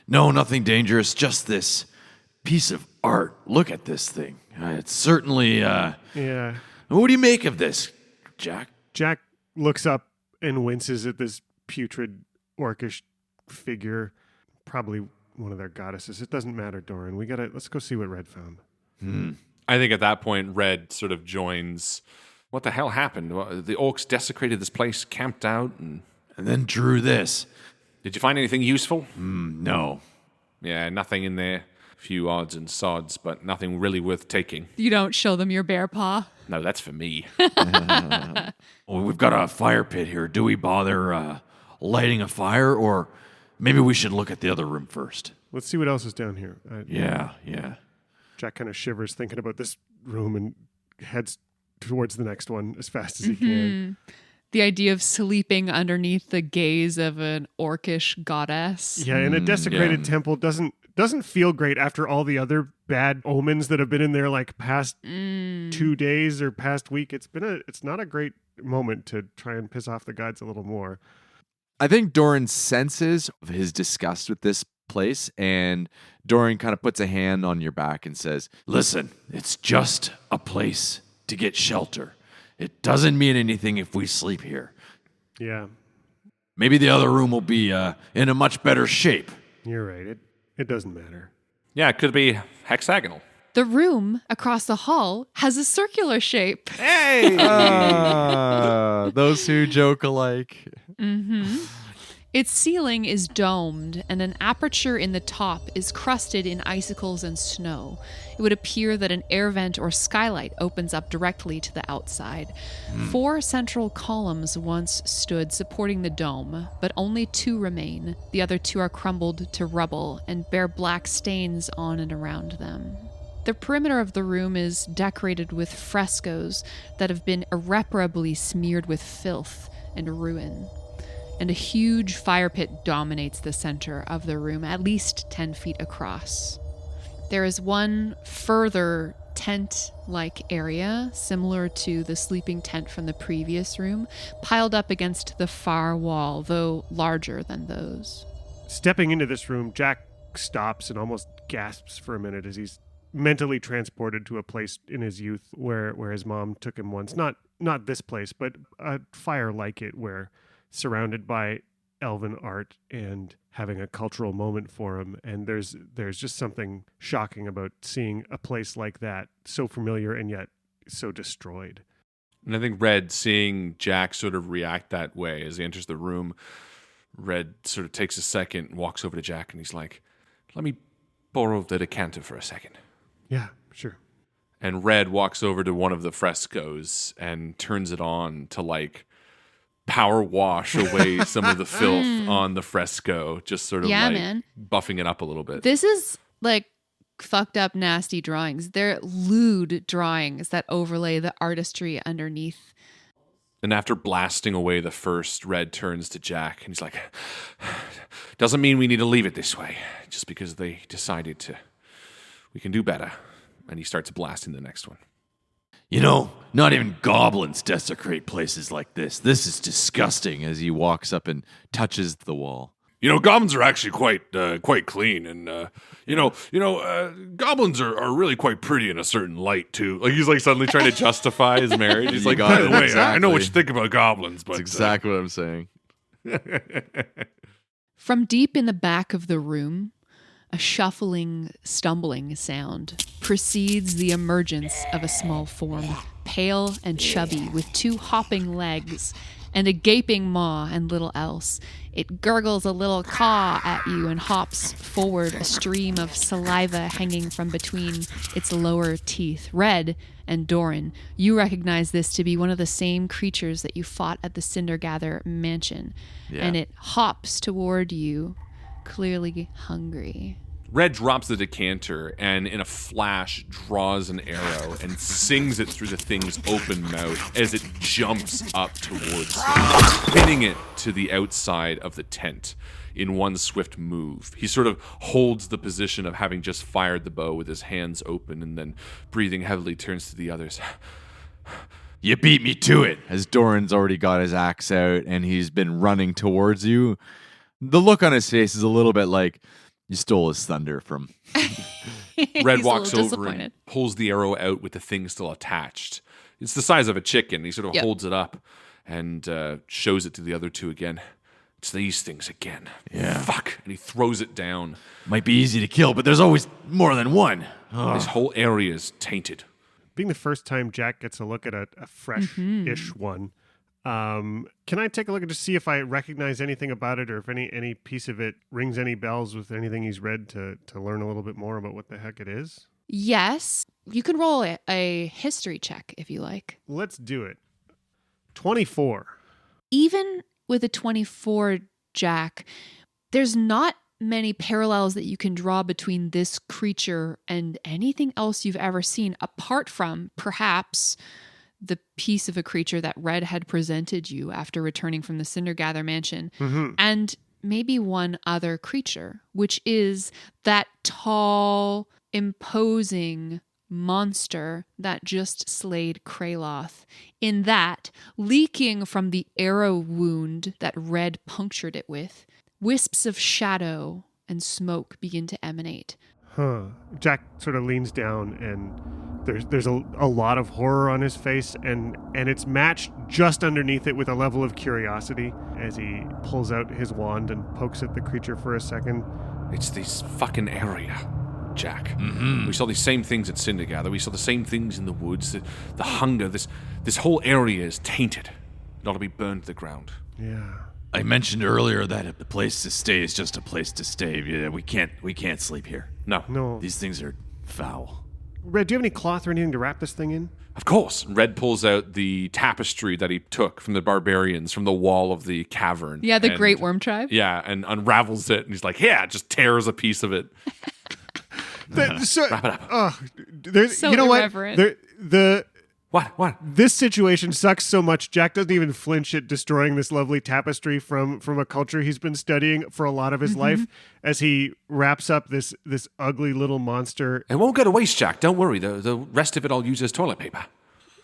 No, nothing dangerous. Just this piece of art. Look at this thing. It's certainly. Yeah. What do you make of this, Jack? Jack looks up and winces at this putrid orcish figure, probably one of their goddesses. It doesn't matter, Doran. Let's go see what Red found. I think at that point, Red sort of joins. What the hell happened? Well, the orcs desecrated this place, camped out, and then drew this. Did you find anything useful? No. Yeah, nothing in there. A few odds and sods, but nothing really worth taking. You don't show them your bear paw. No, that's for me. Well, we've got a fire pit here. Do we bother lighting a fire, or maybe we should look at the other room first? Let's see what else is down here. Yeah. Jack kind of shivers thinking about this room and heads towards the next one as fast as he can. The idea of sleeping underneath the gaze of an orcish goddess. Yeah, in a desecrated temple doesn't feel great after all the other bad omens that have been in there past 2 days or past week. It's not a great moment to try and piss off the gods a little more. I think Doran senses his disgust with this place, and Doran kind of puts a hand on your back and says, Listen, it's just a place to get shelter. It doesn't mean anything if we sleep here. Yeah, Maybe the other room will be in a much better shape. you're right. It doesn't matter. Yeah, it could be hexagonal. The room across the hall has a circular shape. Hey! those who joke alike. Its ceiling is domed, and an aperture in the top is crusted in icicles and snow. It would appear that an air vent or skylight opens up directly to the outside. 4 central columns once stood supporting the dome, but only 2 remain. The other 2 are crumbled to rubble and bear black stains on and around them. The perimeter of the room is decorated with frescoes that have been irreparably smeared with filth and ruin. And a huge fire pit dominates the center of the room, at least 10 feet across. There is one further tent-like area, similar to the sleeping tent from the previous room, piled up against the far wall, though larger than those. Stepping into this room, Jack stops and almost gasps for a minute as he's mentally transported to a place in his youth where his mom took him once. Not this place, but a fire like it, where surrounded by elven art and having a cultural moment for him. And there's just something shocking about seeing a place like that, so familiar and yet so destroyed. And I think Red, seeing Jack sort of react that way as he enters the room, Red sort of takes a second and walks over to Jack and he's like, "Let me borrow the decanter for a second." Yeah, sure. And Red walks over to one of the frescoes and turns it on to like power wash away some of the filth on the fresco, just sort of man. buffing it up a little bit. This is like fucked up, nasty drawings. They're lewd drawings that overlay the artistry underneath. And after blasting away the first, Red turns to Jack and he's like, "Doesn't mean we need to leave it this way. Just because they decided to, we can do better." And he starts blasting the next one. You know, not even goblins desecrate places like this. This is disgusting. As he walks up and touches the wall. You know, goblins are actually quite clean, and goblins are really quite pretty in a certain light too. Like he's like suddenly trying to justify his marriage. He's like, by the way, I know what you think about goblins, but That's exactly what I'm saying. From deep in the back of the room, a shuffling, stumbling sound precedes the emergence of a small form, pale and chubby, with 2 hopping legs and a gaping maw and little else. It gurgles a little caw at you and hops forward, a stream of saliva hanging from between its lower teeth. Red and Doran, you recognize this to be one of the same creatures that you fought at the Cindergather mansion. Yeah. And it hops toward you, clearly hungry. Red drops the decanter and in a flash draws an arrow and sings it through the thing's open mouth as it jumps up towards him, pinning it to the outside of the tent in one swift move. He sort of holds the position of having just fired the bow with his hands open and then, breathing heavily, turns to the others. You beat me to it. As Doran's already got his axe out and he's been running towards you, the look on his face is a little bit like, you stole his thunder from... Red He's walks a little over disappointed. and pulls the arrow out with the thing still attached. It's the size of a chicken. He sort of holds it up and shows it to the other 2 again. It's these things again. Yeah. Fuck. And he throws it down. Might be easy to kill, but there's always more than one. This whole area is tainted. Being the first time Jack gets a look at a fresh-ish one, can I take a look and just see if I recognize anything about it or if any piece of it rings any bells with anything he's read to learn a little bit more about what the heck it is? Yes. You can roll a history check if you like. Let's do it. 24. Even with a 24, Jack, there's not many parallels that you can draw between this creature and anything else you've ever seen, apart from perhaps the piece of a creature that Red had presented you after returning from the Cindergather mansion, and maybe one other creature, which is that tall, imposing monster that just slayed Kraloth. In that, leaking from the arrow wound that Red punctured it with, wisps of shadow and smoke begin to emanate. Jack sort of leans down and there's a lot of horror on his face and it's matched just underneath it with a level of curiosity as he pulls out his wand and pokes at the creature for a second. It's this fucking area, Jack. Mm-hmm. We saw these same things at Cindergather. We saw the same things in the woods. The hunger, this whole area is tainted. It ought to be burned to the ground. Yeah. I mentioned earlier that a place to stay is just a place to stay. Yeah, we can't sleep here. No. These things are foul. Red, do you have any cloth or anything to wrap this thing in? Of course. Red pulls out the tapestry that he took from the barbarians from the wall of the cavern. Yeah, the and- Great Worm Tribe. Yeah, and unravels it, and he's like, yeah, just tears a piece of it. Wrap it up. So you know irreverent. What? This situation sucks so much. Jack doesn't even flinch at destroying this lovely tapestry from a culture he's been studying for a lot of his life as he wraps up this ugly little monster. It won't go to waste, Jack. Don't worry. The rest of it I'll use as toilet paper.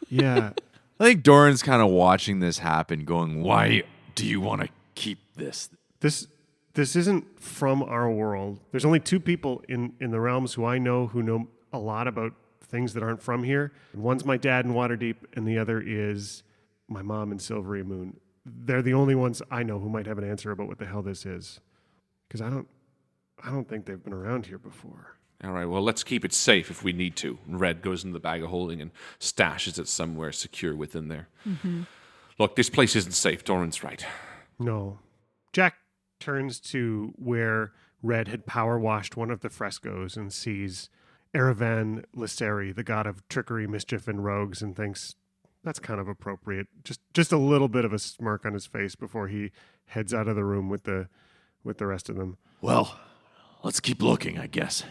Yeah. I think Doran's kind of watching this happen, going, "Why do you want to keep this?" This isn't from our world. There's only two people in the realms who I know who know a lot about things that aren't from here. One's my dad in Waterdeep, and the other is my mom in Silvery Moon. They're the only ones I know who might have an answer about what the hell this is, because I don't think they've been around here before. All right, well, let's keep it safe if we need to. And Red goes into the bag of holding and stashes it somewhere secure within there. Look, this place isn't safe. Doran's right. No. Jack turns to where Red had power washed one of the frescoes and sees Erevan Lyseri, the god of trickery, mischief, and rogues, and thinks that's kind of appropriate. Just a little bit of a smirk on his face before he heads out of the room with the rest of them. Well, let's keep looking, I guess.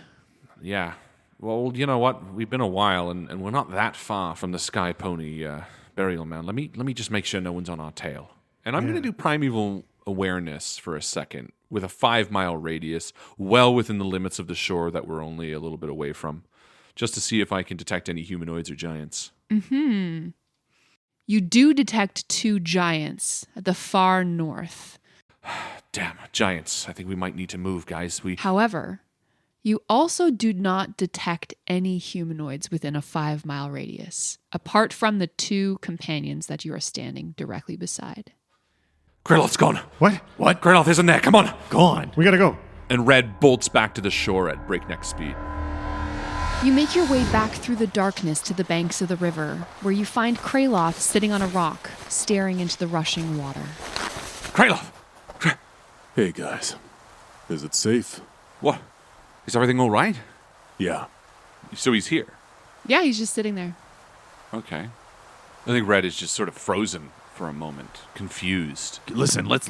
Yeah. Well, you know what? We've been a while, and we're not that far from the Sky Pony burial mound. Let me just make sure no one's on our tail. And I'm going to do primeval awareness for a second with a 5-mile radius, well within the limits of the shore that we're only a little bit away from, just to see if I can detect any humanoids or giants. You do detect 2 giants at the far north. Damn, giants. I think we might need to move, guys. However, you also do not detect any humanoids within a 5-mile radius, apart from the 2 companions that you are standing directly beside. Kraloth's gone. What? Kraloth isn't there. Come on. Go on. We gotta go. And Red bolts back to the shore at breakneck speed. You make your way back through the darkness to the banks of the river, where you find Kraloth sitting on a rock, staring into the rushing water. Kraloth! Hey, guys. Is it safe? What? Is everything all right? Yeah. So he's here. Yeah, he's just sitting there. Okay. I think Red is just sort of frozen for a moment, confused. Listen, let's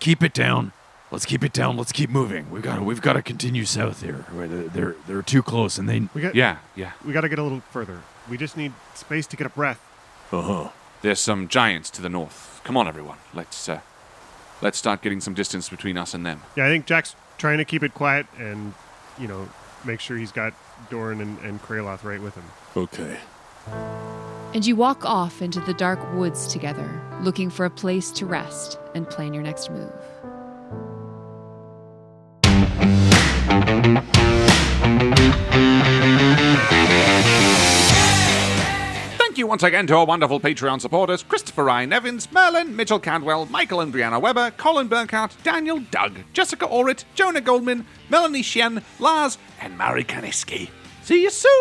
keep it down. Let's keep it down. Let's keep moving. We've got to continue south here. They're too close, and they. Yeah. We gotta get a little further. We just need space to get a breath. Uh-huh. There's some giants to the north. Come on, everyone. Let's start getting some distance between us and them. Yeah, I think Jack's trying to keep it quiet and, make sure he's got Doran and Kraloth right with him. Okay. And you walk off into the dark woods together, looking for a place to rest and plan your next move. Thank you once again to our wonderful Patreon supporters, Christopher Ryan Evans, Merlin, Mitchell Cantwell, Michael and Brianna Weber, Colin Burkhart, Daniel Doug, Jessica Orrit, Jonah Goldman, Melanie Shen, Lars, and Mari Kaniski. See you soon!